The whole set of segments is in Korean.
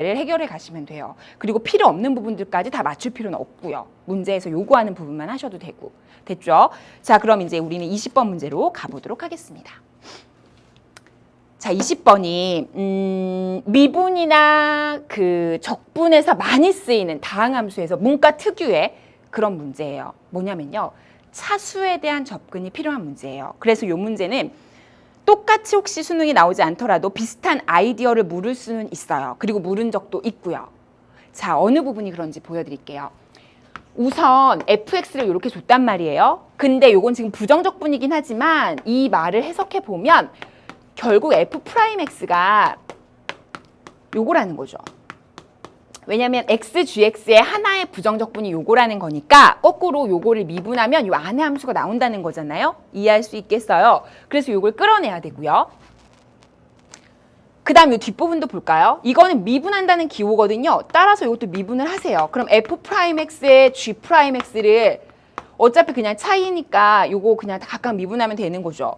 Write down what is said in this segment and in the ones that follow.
해결해 가시면 돼요. 그리고 필요 없는 부분들까지 다 맞출 필요는 없고요. 문제에서 요구하는 부분만 하셔도 되고. 됐죠? 자, 그럼 이제 우리는 20번 문제로 가보도록 하겠습니다. 자, 20번이 미분이나 그 적분에서 많이 쓰이는 다항함수에서 문과 특유의 그런 문제예요. 뭐냐면요. 차수에 대한 접근이 필요한 문제예요. 그래서 이 문제는 똑같이 혹시 수능이 나오지 않더라도 비슷한 아이디어를 물을 수는 있어요. 그리고 물은 적도 있고요. 자, 어느 부분이 그런지 보여드릴게요. 우선 fx를 이렇게 줬단 말이에요. 근데 요건 지금 부정적분이긴 하지만 이 말을 해석해 보면 결국 f'x가 요거라는 거죠. 왜냐면 xgx의 하나의 부정적분이 요거라는 거니까 거꾸로 요거를 미분하면 요 안에 함수가 나온다는 거잖아요. 이해할 수 있겠어요? 그래서 요걸 끌어내야 되고요. 그 다음 요 뒷부분도 볼까요? 이거는 미분한다는 기호거든요. 따라서 이것도 미분을 하세요. 그럼 f'x의 g'x를 어차피 그냥 차이니까 요거 그냥 각각 미분하면 되는 거죠.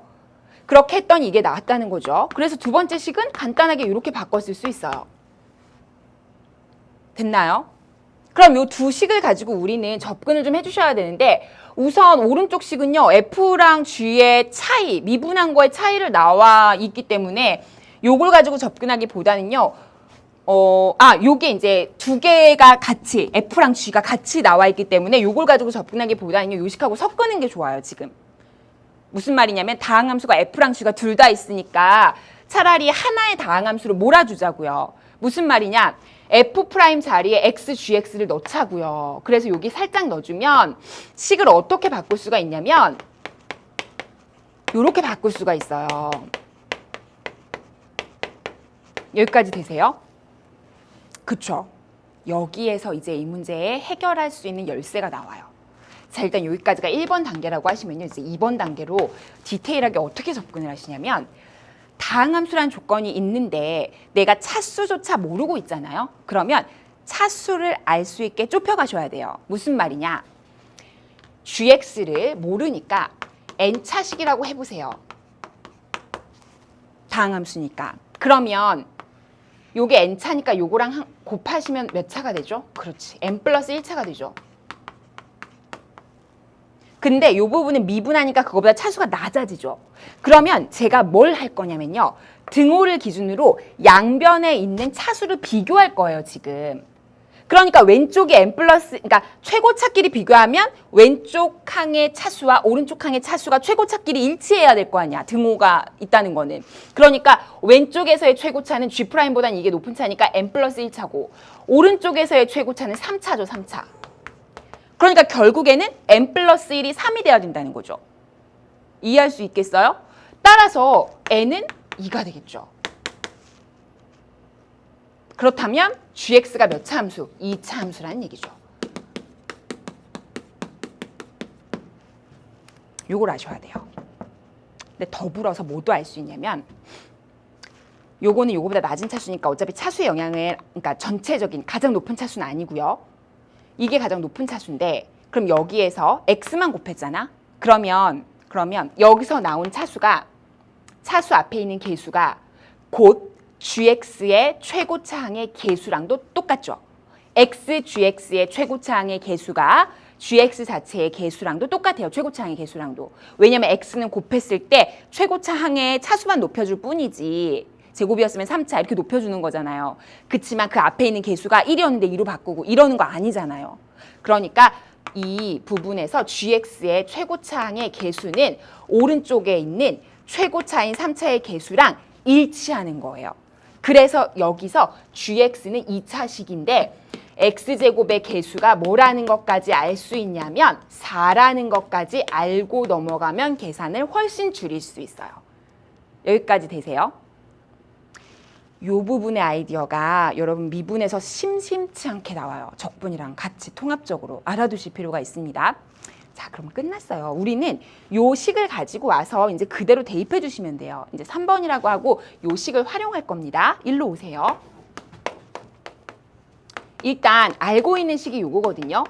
그렇게 했더니 이게 나왔다는 거죠. 그래서 두 번째 식은 간단하게 이렇게 바꿨을 수 있어요. 됐나요? 그럼 요 두 식을 가지고 우리는 접근을 좀 해주셔야 되는데 우선 오른쪽 식은요. F랑 G의 차이, 미분한 거의 차이를 나와 있기 때문에 요걸 가지고 접근하기보다는요. 요게 이제 두 개가 같이 F랑 G가 같이 나와 있기 때문에 요걸 가지고 접근하기보다는요. 요 식하고 섞는 게 좋아요. 지금. 무슨 말이냐면 다항함수가 F랑 G가 둘 다 있으니까 차라리 하나의 다항함수로 몰아주자고요. 무슨 말이냐? F' 자리에 x, gx를 넣자고요. 그래서 여기 살짝 넣어주면 식을 어떻게 바꿀 수가 있냐면 이렇게 바꿀 수가 있어요. 여기까지 되세요? 그쵸? 여기에서 이제 이 문제에 해결할 수 있는 열쇠가 나와요. 자, 일단 여기까지가 1번 단계라고 하시면요. 이제 2번 단계로 디테일하게 어떻게 접근을 하시냐면 다항함수라는 조건이 있는데 내가 차수조차 모르고 있잖아요. 그러면 차수를 알 수 있게 좁혀가셔야 돼요. 무슨 말이냐? gx를 모르니까 n차식이라고 해보세요. 다항함수니까. 그러면 요게 n차니까 요거랑 곱하시면 몇 차가 되죠? 그렇지. n 플러스 1차가 되죠. 근데 이 부분은 미분하니까 그거보다 차수가 낮아지죠. 그러면 제가 뭘 할 거냐면요. 등호를 기준으로 양변에 있는 차수를 비교할 거예요, 지금. 그러니까 왼쪽이 n 플러스, 그러니까 최고차끼리 비교하면 왼쪽 항의 차수와 오른쪽 항의 차수가 최고차끼리 일치해야 될 거 아니야. 등호가 있다는 거는. 그러니까 왼쪽에서의 최고차는 G'보다는 이게 높은 차니까 n 플러스 1차고 오른쪽에서의 최고차는 3차죠, 3차. 그러니까 결국에는 n 플러스 1이 3이 돼야 된다는 거죠. 이해할 수 있겠어요? 따라서 n은 2가 되겠죠. 그렇다면 gx가 몇 차 함수? 2차 함수라는 얘기죠. 요걸 아셔야 돼요. 근데 더불어서 뭐도 알 수 있냐면 요거는 요거보다 낮은 차수니까 어차피 차수의 영향을 그러니까 전체적인 가장 높은 차수는 아니고요. 이게 가장 높은 차수인데 그럼 여기에서 x만 곱했잖아. 그러면 여기서 나온 차수가 차수 앞에 있는 개수가 곧 gx의 최고차항의 개수랑도 똑같죠. x, gx의 최고차항의 개수가 gx 자체의 개수랑도 똑같아요. 최고차항의 개수랑도. 왜냐면 x는 곱했을 때 최고차항의 차수만 높여줄 뿐이지 제곱이었으면 3차 이렇게 높여주는 거잖아요. 그치만 그 앞에 있는 개수가 1이었는데 2로 바꾸고 이러는 거 아니잖아요. 그러니까 이 부분에서 gx의 최고차항의 개수는 오른쪽에 있는 최고차인 3차의 개수랑 일치하는 거예요. 그래서 여기서 gx는 2차식인데 x제곱의 개수가 뭐라는 것까지 알 수 있냐면 4라는 것까지 알고 넘어가면 계산을 훨씬 줄일 수 있어요. 여기까지 되세요? 요 부분의 아이디어가 여러분 미분에서 심심치 않게 나와요. 적분이랑 같이 통합적으로 알아두실 필요가 있습니다. 자, 그럼 끝났어요. 우리는 요 식을 가지고 와서 이제 그대로 대입해 주시면 돼요. 이제 3번이라고 하고 요 식을 활용할 겁니다. 일로 오세요. 일단 알고 있는 식이 요거거든요.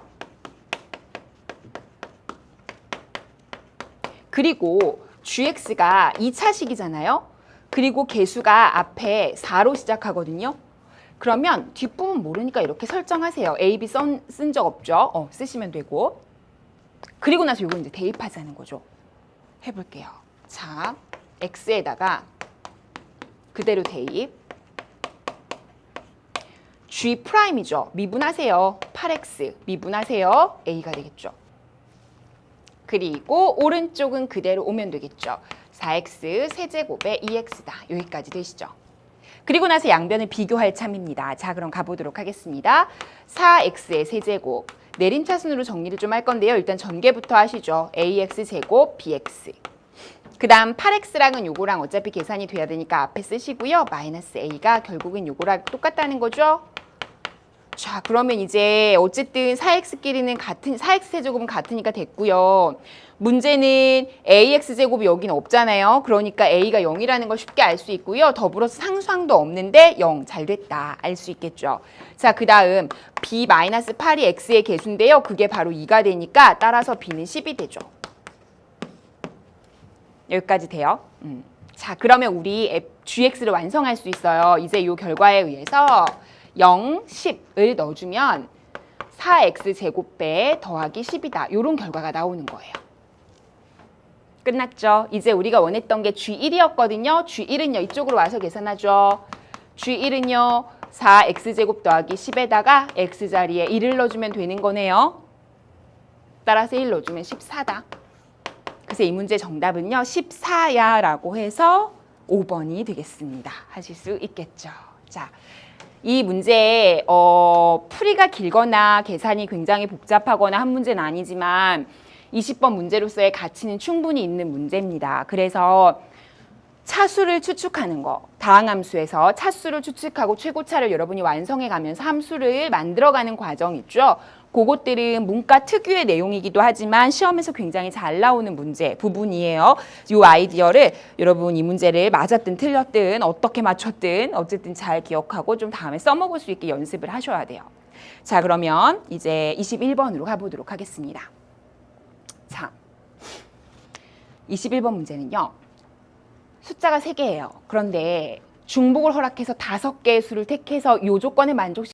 그리고 gx가 2차식이잖아요. 그리고 개수가 앞에 4로 시작하거든요. 그러면 뒷부분 모르니까 이렇게 설정하세요. A, B 쓴 적 없죠? 쓰시면 되고. 그리고 나서 이거 이제 대입하자는 거죠. 해볼게요. 자, X에다가 그대로 대입. G'이죠. 미분하세요. 8X 미분하세요. A가 되겠죠. 그리고 오른쪽은 그대로 오면 되겠죠. 4X 세제곱에 2X다. 여기까지 되시죠. 그리고 나서 양변을 비교할 참입니다. 자, 그럼 가보도록 하겠습니다. 4X의 세제곱. 내림차순으로 정리를 좀 할 건데요. 일단 전개부터 하시죠. AX 제곱 BX. 그 다음 8X랑은 요거랑 어차피 계산이 돼야 되니까 앞에 쓰시고요. 마이너스 A가 결국은 요거랑 똑같다는 거죠. 자, 그러면 이제 어쨌든 4X끼리는 4X 세제곱은 같으니까 됐고요. 문제는 AX제곱이 여기는 없잖아요. 그러니까 A가 0이라는 걸 쉽게 알 수 있고요. 더불어서 상수항도 없는데 0, 잘 됐다. 알 수 있겠죠. 자, 그 다음 B-8이 X의 개수인데요. 그게 바로 2가 되니까 따라서 B는 10이 되죠. 여기까지 돼요. 자, 그러면 우리 GX를 완성할 수 있어요. 이제 이 결과에 의해서 0, 10을 넣어주면 4X제곱배 더하기 10이다. 이런 결과가 나오는 거예요. 끝났죠? 이제 우리가 원했던 게 G1이었거든요. G1은요. 이쪽으로 와서 계산하죠. G1은요. 4X제곱 더하기 10에다가 X자리에 1을 넣어주면 되는 거네요. 따라서 1 넣어주면 14다. 그래서 이 문제 정답은요. 14야 라고 해서 5번이 되겠습니다. 하실 수 있겠죠. 자, 이 문제 풀이가 길거나 계산이 굉장히 복잡하거나 한 문제는 아니지만 20번 문제로서의 가치는 충분히 있는 문제입니다. 그래서 차수를 추측하는 거, 다항함수에서 차수를 추측하고 최고차를 여러분이 완성해 가면서 함수를 만들어가는 과정 있죠. 그것들은 문과 특유의 내용이기도 하지만 시험에서 굉장히 잘 나오는 문제 부분이에요. 이 아이디어를 여러분 이 문제를 맞았든 틀렸든 어떻게 맞췄든 어쨌든 잘 기억하고 좀 다음에 써먹을 수 있게 연습을 하셔야 돼요. 자, 그러면 이제 21번으로 가보도록 하겠습니다. 자, 21번 문제는요. 숫자가 3개예요. 그런데 중복을 허락해서 5개의 수를 택해서 이 조건을 만족시키는